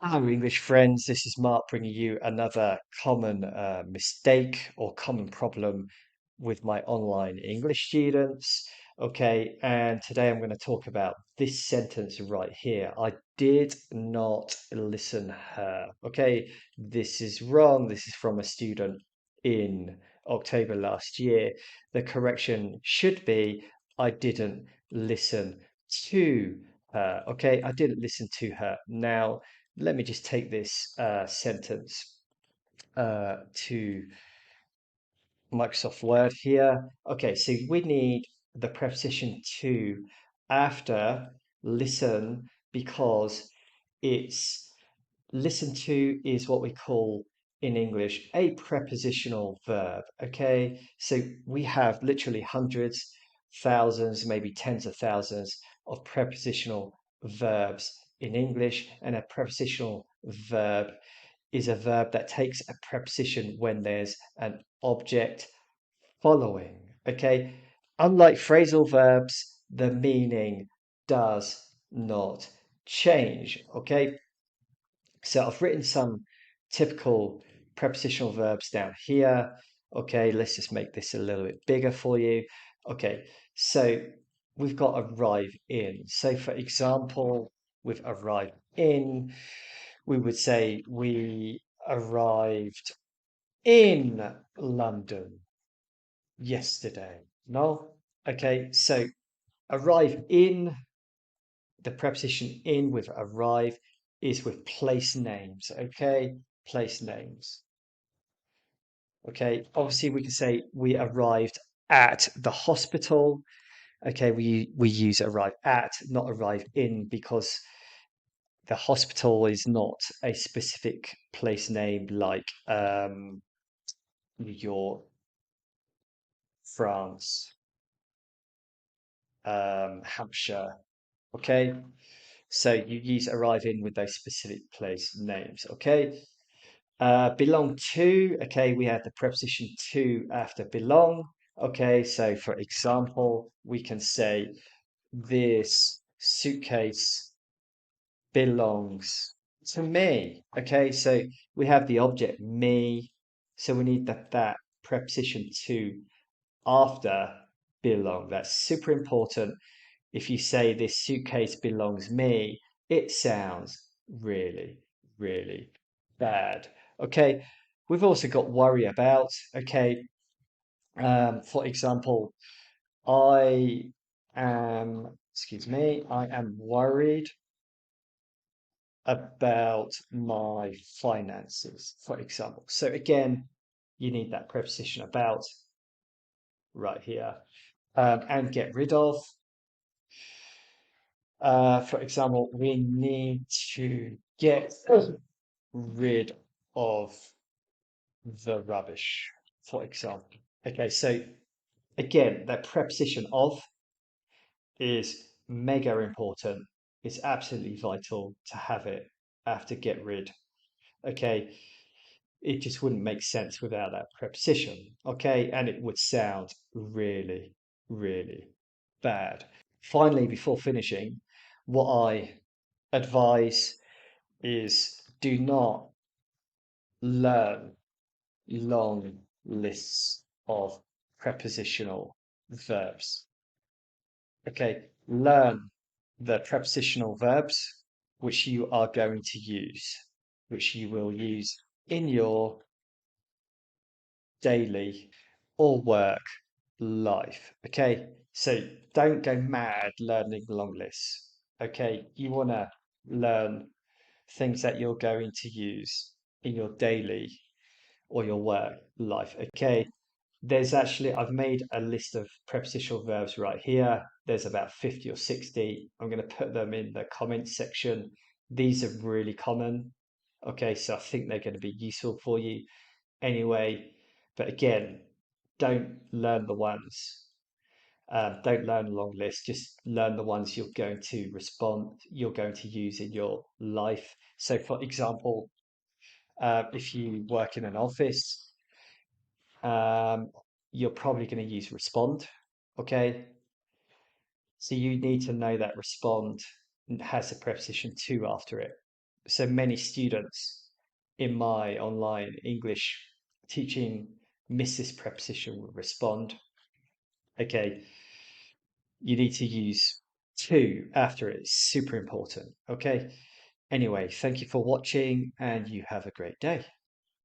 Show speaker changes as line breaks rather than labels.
Hello, English friends. This is Mark bringing you another common mistake or common problem with my online English students. Okay, and today I'm going to talk about this sentence right here. I did not listen her. Okay, this is wrong. This is from a student in October last year. The correction should be I didn't listen to her. Okay, I didn't listen to her. Now, let me just take this sentence to Microsoft Word here. Okay, so we need the preposition to after listen because it's listen to is what we call in English a prepositional verb. Okay, so we have literally hundreds, thousands, maybe tens of thousands of prepositional verbs in English, and a prepositional verb is a verb that takes a preposition when there's an object following. Okay, unlike phrasal verbs, the meaning does not change. Okay, so I've written some typical prepositional verbs down here. Okay, let's just make this a little bit bigger for you. Okay, so we've got arrive in. So for example, with arrive in, we would say we arrived in London yesterday. No? Okay, so arrive in, the preposition in with arrive is with place names. Okay, place names. Okay, obviously we can say we arrived at the hospital. Okay, we use arrive at, not arrive in, because the hospital is not a specific place name like New York, France, Hampshire. Okay, so you use arrive in with those specific place names. Okay, belong to. Okay, we have the preposition to after belong. Okay, so for example, we can say this suitcase belongs to me. Okay, so we have the object me, so we need that preposition to after belong. That's super important. If you say this suitcase belongs me, it sounds really, really bad. Okay, we've also got worry about. Okay, for example, I am worried about my finances, for example. So again, you need that preposition about right here. And get rid of. For example, we need to get rid of the rubbish, for example. Okay, so again, that preposition of is mega important. It's absolutely vital to have it after get rid. Okay, it just wouldn't make sense without that preposition. Okay, and it would sound really, really bad. Finally, before finishing, what I advise is do not learn long lists of prepositional verbs. Okay, learn the prepositional verbs which you are going to use, which you will use in your daily or work life. Okay, so don't go mad learning long lists. Okay, you want to learn things that you're going to use in your daily or your work life. Okay, there's actually, I've made a list of prepositional verbs right here. There's about 50 or 60. I'm going to put them in the comments section. These are really common. Okay, so I think they're going to be useful for you anyway. But again, don't learn the ones. Don't learn a long list. Just learn the ones you're going to use in your life. So, for example, if you work in an office, um, you're probably going to use respond. Okay. So you need to know that respond has a preposition to after it. So many students in my online English teaching miss this preposition will respond. Okay, you need to use to after it. It's super important. Okay. Anyway, thank you for watching and you have a great day.